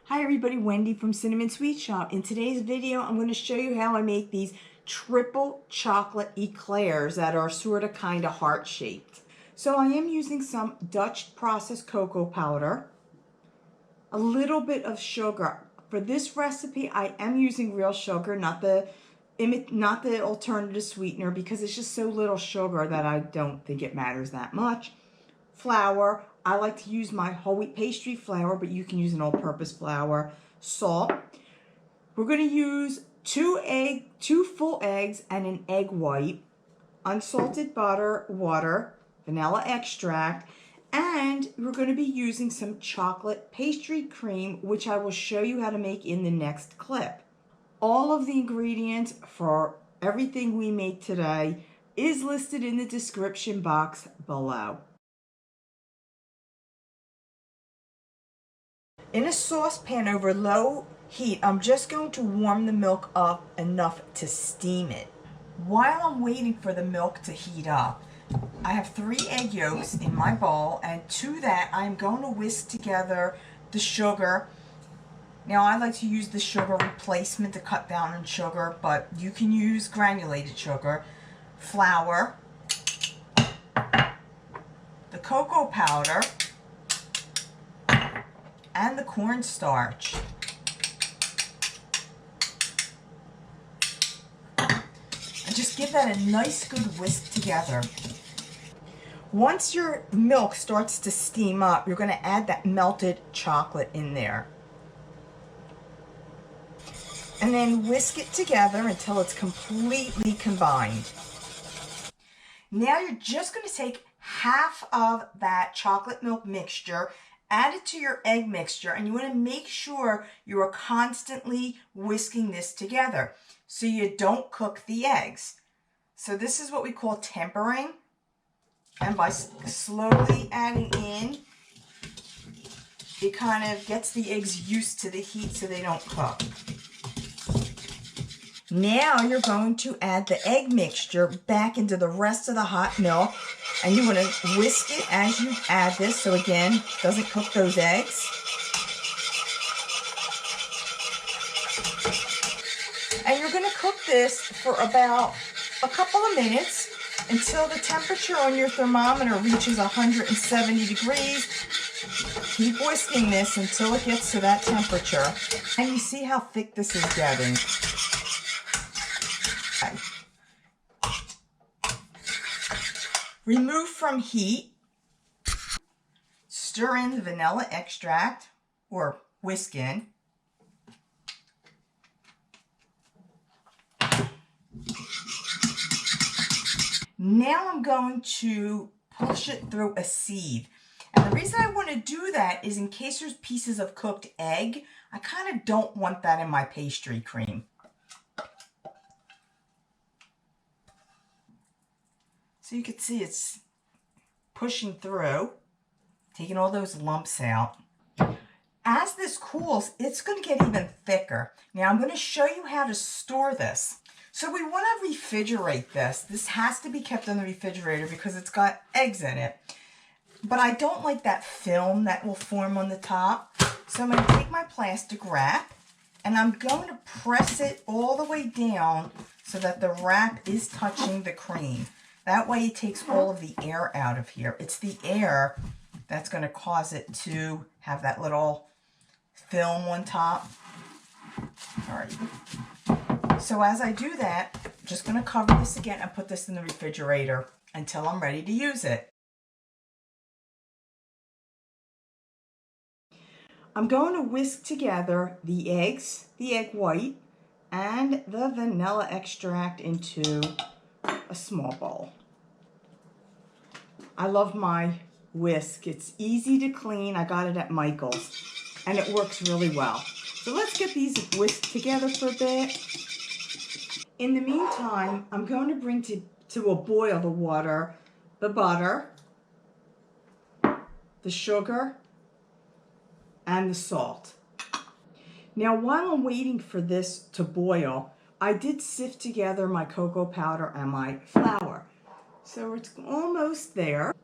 Hi everybody, Wendy from Cinnamon Sweet Shop. In today's video, I'm going to show you how I make these triple chocolate eclairs that are sort of kind of heart-shaped. So I am using some Dutch processed cocoa powder, a little bit of sugar. For this recipe, I am using real sugar, not the alternative sweetener, because it's just so little sugar that I don't think it matters that much. Flour. I like to use my whole wheat pastry flour, but you can use an all-purpose flour. Salt. We're going to use two full eggs and an egg white, unsalted butter, water, vanilla extract, and we're going to be using some chocolate pastry cream, which I will show you how to make in the next clip. All of the ingredients for everything we make today is listed in the description box below. In a saucepan over low heat, I'm just going to warm the milk up enough to steam it. While I'm waiting for the milk to heat up, I have 3 egg yolks in my bowl, and to that I'm going to whisk together the sugar. Now I like to use the sugar replacement to cut down on sugar, but you can use granulated sugar, flour, the cocoa powder, and the cornstarch. And just give that a nice good whisk together. Once your milk starts to steam up, you're going to add that melted chocolate in there. And then whisk it together until it's completely combined. Now you're just going to take half of that chocolate milk mixture, add it to your egg mixture, and you want to make sure you are constantly whisking this together so you don't cook the eggs. So this is what we call tempering, and by slowly adding in, it kind of gets the eggs used to the heat so they don't cook. Now you're going to add the egg mixture back into the rest of the hot milk, and you want to whisk it as you add this so again it doesn't cook those eggs. And you're going to cook this for about a couple of minutes until the temperature on your thermometer reaches 170 degrees. Keep whisking this until it gets to that temperature. And you see how thick this is getting. Remove from heat, stir in the vanilla extract, or whisk in. Now I'm going to push it through a sieve. And the reason I want to do that is in case there's pieces of cooked egg, I kind of don't want that in my pastry cream. So you can see it's pushing through, taking all those lumps out. As this cools, it's going to get even thicker. Now I'm going to show you how to store this. So we want to refrigerate this. This has to be kept in the refrigerator because it's got eggs in it. But I don't like that film that will form on the top. So I'm going to take my plastic wrap and I'm going to press it all the way down so that the wrap is touching the cream. That way it takes all of the air out of here. It's the air that's going to cause it to have that little film on top. All right. So as I do that, I'm just going to cover this again and put this in the refrigerator until I'm ready to use it. I'm going to whisk together the eggs, the egg white, and the vanilla extract into a small bowl. I love my whisk. It's easy to clean. I got it at Michael's and it works really well. So let's get these whisked together for a bit. In the meantime, I'm going to bring to a boil the water, the butter, the sugar, and the salt. Now while I'm waiting for this to boil, I did sift together my cocoa powder and my flour. So it's almost there.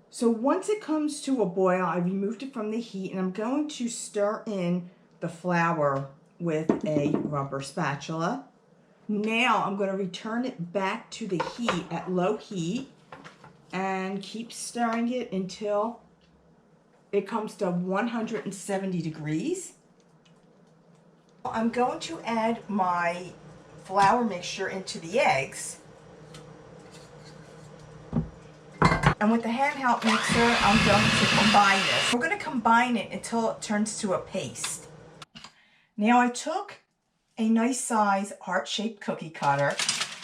So once it comes to a boil, I removed it from the heat and I'm going to stir in the flour with a rubber spatula. Now I'm going to return it back to the heat at low heat and keep stirring it until it comes to 170 degrees. I'm going to add my flour mixture into the eggs. And with the handheld mixer, I'm going to combine this. We're going to combine it until it turns to a paste. Now I took a nice size heart-shaped cookie cutter,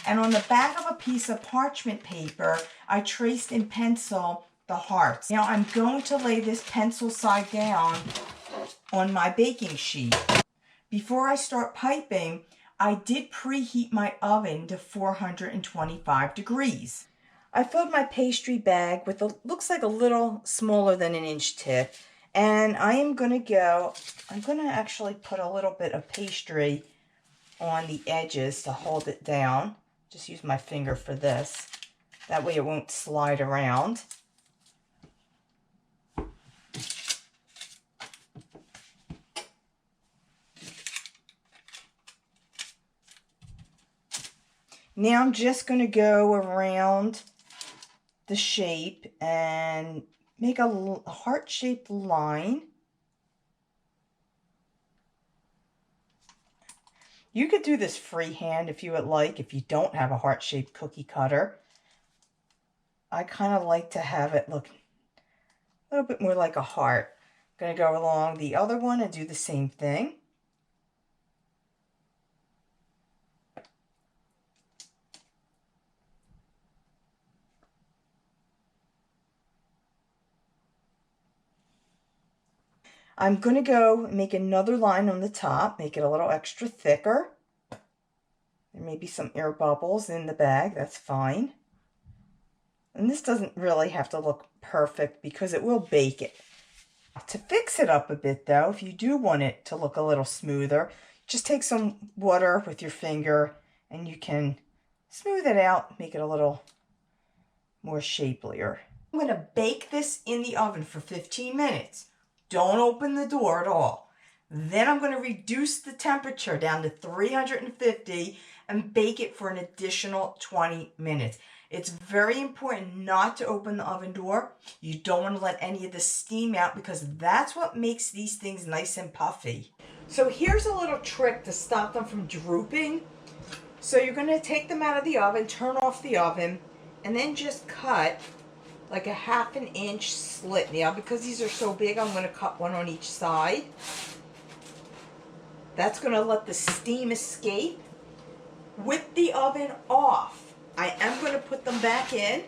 and on the back of a piece of parchment paper, I traced in pencil the hearts. Now I'm going to lay this pencil side down on my baking sheet. Before I start piping, I did preheat my oven to 425 degrees. I filled my pastry bag with looks like a little smaller than an inch tip, and I'm going to actually put a little bit of pastry on the edges to hold it down. Just use my finger for this. That way it won't slide around. Now I'm just going to go around the shape and make a heart-shaped line. You could do this freehand if you would like, if you don't have a heart-shaped cookie cutter. I kind of like to have it look a little bit more like a heart. I'm going to go along the other one and do the same thing. I'm going to go make another line on the top, make it a little extra thicker. There may be some air bubbles in the bag, that's fine. And this doesn't really have to look perfect because it will bake it. To fix it up a bit though, if you do want it to look a little smoother, just take some water with your finger and you can smooth it out, make it a little more shapelier. I'm going to bake this in the oven for 15 minutes. Don't open the door at all. Then I'm going to reduce the temperature down to 350 and bake it for an additional 20 minutes. It's very important not to open the oven door. You don't want to let any of the steam out because that's what makes these things nice and puffy. So here's a little trick to stop them from drooping. So you're going to take them out of the oven, turn off the oven, and then just cut like a 1/2 inch slit. Now because these are so big, I'm going to cut one on each side. That's going to let the steam escape. With the oven off, I am going to put them back in,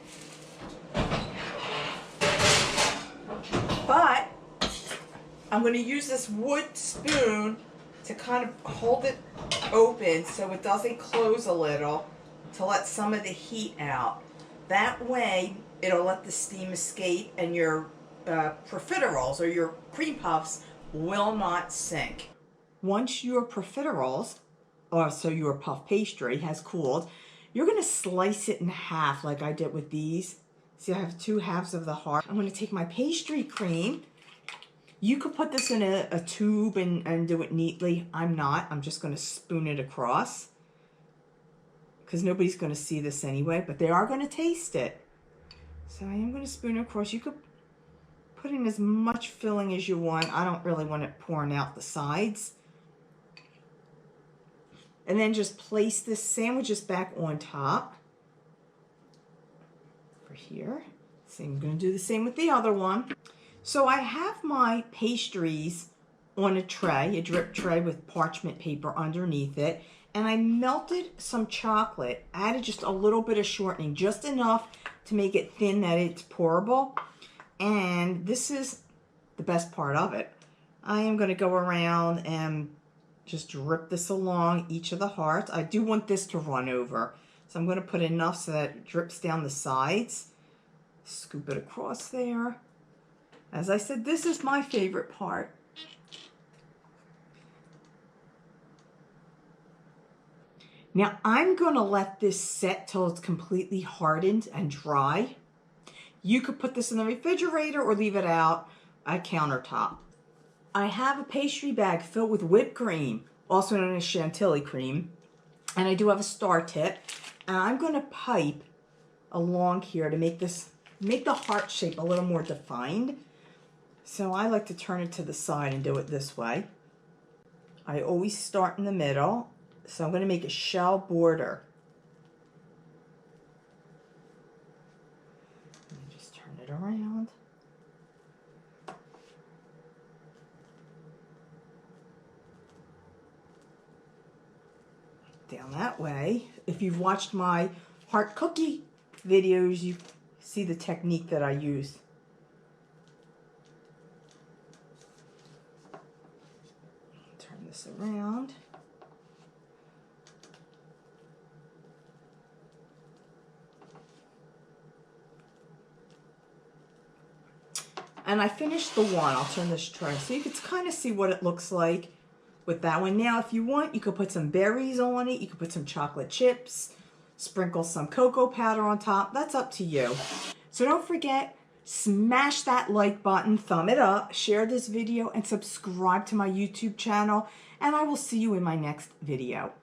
but I'm going to use this wood spoon to kind of hold it open so it doesn't close a little, to let some of the heat out. That way it'll let the steam escape and your profiteroles or your cream puffs will not sink. Once your profiteroles, or so your puff pastry, has cooled, you're going to slice it in half like I did with these. See, I have 2 halves of the heart. I'm going to take my pastry cream. You could put this in a tube and do it neatly. I'm not. I'm just going to spoon it across because nobody's going to see this anyway, but they are going to taste it. So I am going to spoon it across. You could put in as much filling as you want. I don't really want it pouring out the sides. And then just place the sandwiches back on top. For here. So I'm going to do the same with the other one. So I have my pastries on a tray, a drip tray with parchment paper underneath it. And I melted some chocolate, added just a little bit of shortening, just enough to make it thin that it's pourable. And this is the best part of it. I am going to go around and just drip this along each of the hearts. I do want this to run over, so I'm going to put enough so that it drips down the sides. Scoop it across there. As I said, this is my favorite part. Now I'm going to let this set till it's completely hardened and dry. You could put this in the refrigerator or leave it out at countertop. I have a pastry bag filled with whipped cream, also known as chantilly cream, and I do have a star tip, and I'm going to pipe along here to make the heart shape a little more defined. So I like to turn it to the side and do it this way. I always start in the middle, so I'm going to make a shell border. Just turn it around. Down that way. If you've watched my heart cookie videos, you see the technique that I use. Turn this around. And I finished the one. I'll turn this tray so you can kind of see what it looks like with that one. Now, if you want, you could put some berries on it. You could put some chocolate chips, sprinkle some cocoa powder on top. That's up to you. So don't forget, smash that like button, thumb it up, share this video, and subscribe to my YouTube channel. And I will see you in my next video.